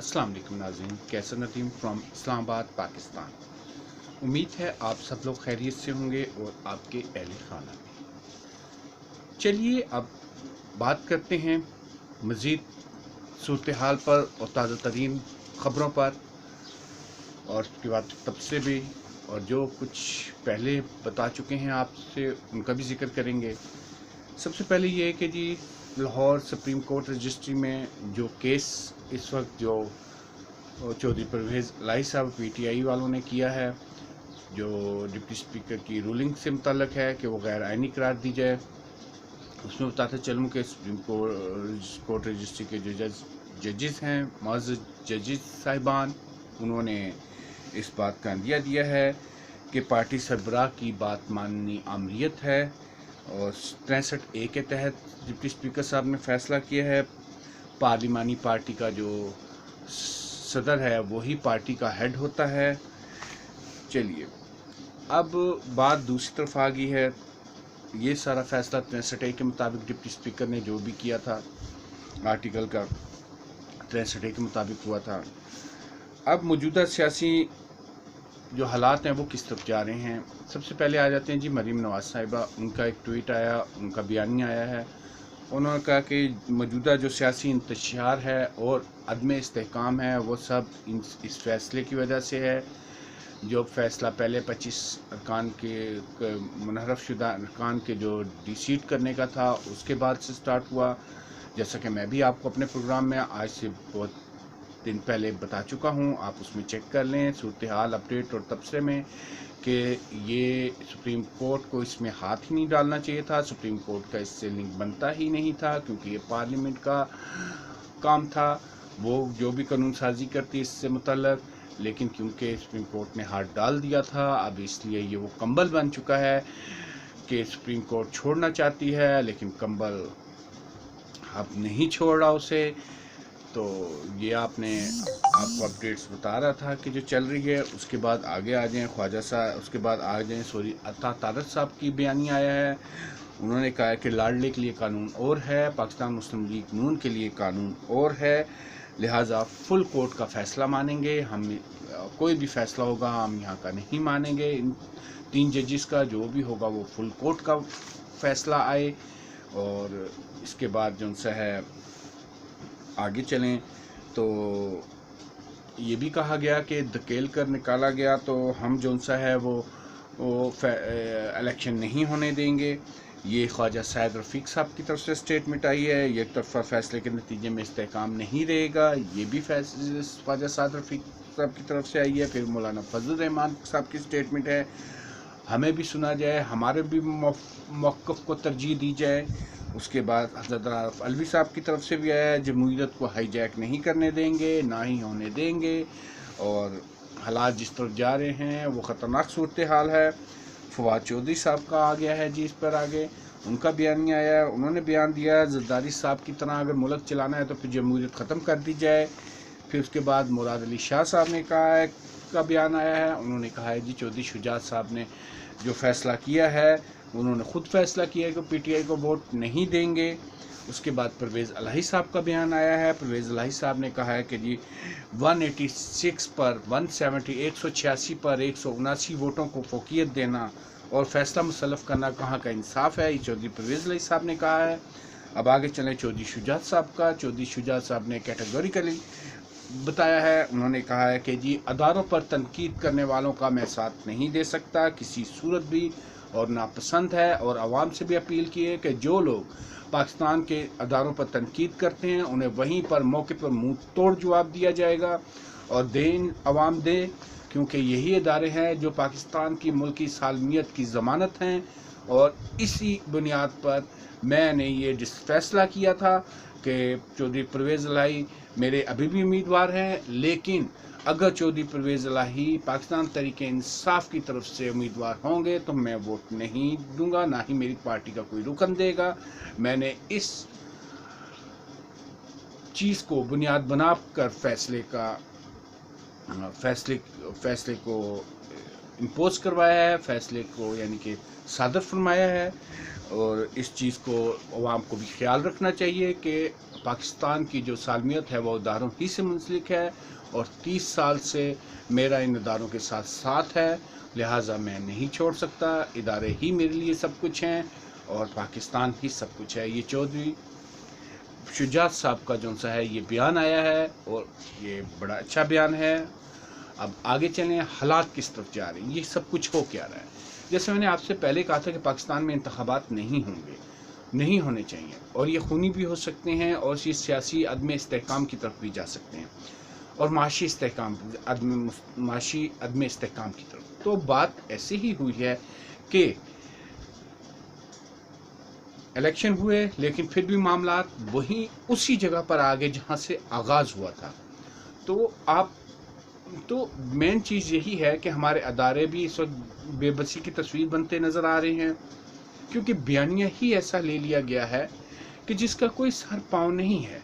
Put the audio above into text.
अस्सलाम वालेकुम नाज़रीन, कैसर नदीम फ्रॉम इस्लामाबाद पाकिस्तान। उम्मीद है आप सब लोग खैरियत से होंगे और आपके अहले खाना भी। चलिए अब बात करते हैं मज़ीद सूरत हाल पर और ताज़ा तरीन ख़बरों पर, और उसके बाद तबसरे भी, और जो कुछ पहले बता चुके हैं आपसे उनका भी जिक्र करेंगे। सबसे पहले ये है कि जी लाहौर सुप्रीम कोर्ट रजिस्ट्री में जो केस इस वक्त जो चौधरी परवेज़ इलाही साहब पीटीआई वालों ने किया है, जो डिप्टी स्पीकर की रूलिंग से मुतल्लक है कि वो गैर आइनी करार दी जाए, उसमें बताते चलूँ कि सुप्रीम कोर्ट रजिस्ट्री के जो जजेस हैं, मुअज़्ज़ज़ जजेस साहिबान, उन्होंने इस बात का अंदिया दिया है कि पार्टी सरबराह की बात माननी आमरीत है, और 63A के तहत डिप्टी स्पीकर साहब ने फैसला किया है पार्लिमानी पार्टी का जो सदर है वही पार्टी का हेड होता है। चलिए अब बात दूसरी तरफ आ गई है। ये सारा फैसला 63A के मुताबिक डिप्टी स्पीकर ने जो भी किया था, आर्टिकल का 63A के मुताबिक हुआ था। अब मौजूदा सियासी जो हालात हैं वो किस तरफ जा रहे हैं। सबसे पहले आ जाते हैं जी मरीम नवाज साहिबा। उनका एक ट्वीट आया, उनका बयानिया आया है। उन्होंने कहा कि मौजूदा जो सियासी इंतशार है और अदम इस्तेहकाम है वो सब इस फैसले की वजह से है। जो फैसला पहले 25 अरकान के मुनहरफ शुदा अरकान के जो डिसीट करने का था उसके बाद से स्टार्ट हुआ। जैसा कि मैं भी आपको अपने प्रोग्राम में आज से बहुत दिन पहले बता चुका हूं, आप उसमें चेक कर लें सूरत हाल अपडेट और तबसरे में, कि ये सुप्रीम कोर्ट को इसमें हाथ ही नहीं डालना चाहिए था। सुप्रीम कोर्ट का इससे लिंक बनता ही नहीं था, क्योंकि ये पार्लियामेंट का काम था, वो जो भी कानून साजी करती है इससे मुतल्लक, लेकिन क्योंकि सुप्रीम कोर्ट ने हाथ डाल दिया था, अब इसलिए ये वो कंबल बन चुका है कि सुप्रीम कोर्ट छोड़ना चाहती है लेकिन कंबल अब नहीं छोड़ रहा उसे। तो ये आपको अपडेट्स बता रहा था कि जो चल रही है। उसके बाद आगे आ जाएं ख्वाजा साहब, उसके बाद आ जाएं अता तारक साहब की बयानी आया है। उन्होंने कहा है कि लाडले के लिए कानून और है, पाकिस्तान मुस्लिम लीग नून के लिए कानून और है, लिहाजा फुल कोर्ट का फ़ैसला मानेंगे। हम कोई भी फ़ैसला होगा हम यहाँ का नहीं मानेंगे। इन 3 जजेस का जो भी होगा वो फुल कोर्ट का फ़ैसला आए। और इसके बाद जो सा है आगे चलें तो ये भी कहा गया कि धकेल कर निकाला गया तो हम जो सा है वो इलेक्शन नहीं होने देंगे। ये ख्वाजा सैयद रफ़ीक साहब की तरफ से स्टेटमेंट आई है। एक तरफा फैसले के नतीजे में इस्तेहकाम नहीं रहेगा, ये भी ख्वाजा सैयद रफ़ीक साहब की तरफ से आई है। फिर मौलाना फजल रहमान साहब की स्टेटमेंट है, हमें भी सुना जाए, हमारे भी मौक़िफ़ को तरजीह दी जाए। उसके बाद हज़रत आरिफ अलवी साहब की तरफ से भी आया है, जमहूरियत को हाईजैक नहीं करने देंगे, ना ही होने देंगे, और हालात जिस तरफ जा रहे हैं वो ख़तरनाक सूरत हाल है। फवाद चौधरी साहब का आ गया है जी इस पर आगे, उनका बयान नहीं आया है। उन्होंने बयान दिया जरदारी साहब की तरह अगर मुल्क चलाना है तो फिर जमहूरियत ख़त्म कर दी जाए। फिर उसके बाद मुराद अली शाह साहब ने कहा है, का बयान आया है। उन्होंने कहा है जी चौधरी शुजात साहब ने जो फ़ैसला किया है उन्होंने ख़ुद फ़ैसला किया है कि पीटीआई को वोट नहीं देंगे। उसके बाद परवेज़ इलाही साहब का बयान आया है। परवेज़ इलाही साहब ने कहा है कि जी 186 पर 186 पर 179 वोटों को फ़ौक़ियत देना और फ़ैसला मुसल्लफ़ करना कहाँ का इंसाफ़ है, ये चौधरी परवेज़ इलाही साहब ने कहा है। अब आगे चलें चौधरी शुजात साहब का। चौधरी शुजात साहब ने कैटेगोरिकली बताया है, उन्होंने कहा है कि जी अदारों पर तनकीद करने वालों का मैं साथ नहीं दे सकता किसी सूरत भी, और नापसंद है, और आवाम से भी अपील की है कि जो लोग पाकिस्तान के अदारों पर तनकीद करते हैं उन्हें वहीं पर मौके पर मुंह तोड़ जवाब दिया जाएगा, और आवाम दे, क्योंकि यही इदारे हैं जो पाकिस्तान की मुल्की सालमियत की ज़मानत हैं। और इसी बुनियाद पर मैंने ये फैसला किया था कि चौधरी परवेज़ इलाही मेरे अभी भी उम्मीदवार हैं, लेकिन अगर चौधरी परवेज़ इलाही पाकिस्तान तहरीक इंसाफ की तरफ से उम्मीदवार होंगे तो मैं वोट नहीं दूंगा, ना ही मेरी पार्टी का कोई रुकन देगा। मैंने इस चीज़ को बुनियाद बनाकर फैसले को امپوز کروایا ہے، فیصلے کو یعنی کہ صادر فرمایا ہے، اور اس چیز کو عوام کو بھی خیال رکھنا چاہیے کہ پاکستان کی جو سالمیت ہے وہ اداروں ہی سے منسلک ہے، اور 30 سال سے میرا ان اداروں کے ساتھ ساتھ ہے، لہٰذا میں نہیں چھوڑ سکتا، ادارے ہی میرے لیے سب کچھ ہیں اور پاکستان ہی سب کچھ ہے۔ یہ چودھری شجاعت صاحب کا جو سا ہے یہ بیان آیا ہے، اور یہ بڑا اچھا بیان ہے۔ اب آگے چلیں، حالات کس طرف جا رہے ہیں، یہ سب کچھ ہو کیا رہا ہے۔ جیسے میں نے آپ سے پہلے کہا تھا کہ پاکستان میں انتخابات نہیں ہوں گے، نہیں ہونے چاہیے، اور یہ خونی بھی ہو سکتے ہیں، اور یہ سیاسی عدم استحکام کی طرف بھی جا سکتے ہیں، اور معاشی عدم استحکام کی طرف۔ تو بات ایسی ہی ہوئی ہے کہ الیکشن ہوئے، لیکن پھر بھی معاملات وہیں اسی جگہ پر آگے جہاں سے آغاز ہوا تھا۔ تو مین چیز یہی ہے کہ ہمارے ادارے بھی اس وقت بے بسی کی تصویر بنتے نظر آ رہے ہیں، کیونکہ بیانیہ ہی ایسا لے لیا گیا ہے کہ جس کا کوئی سر پاؤں نہیں ہے۔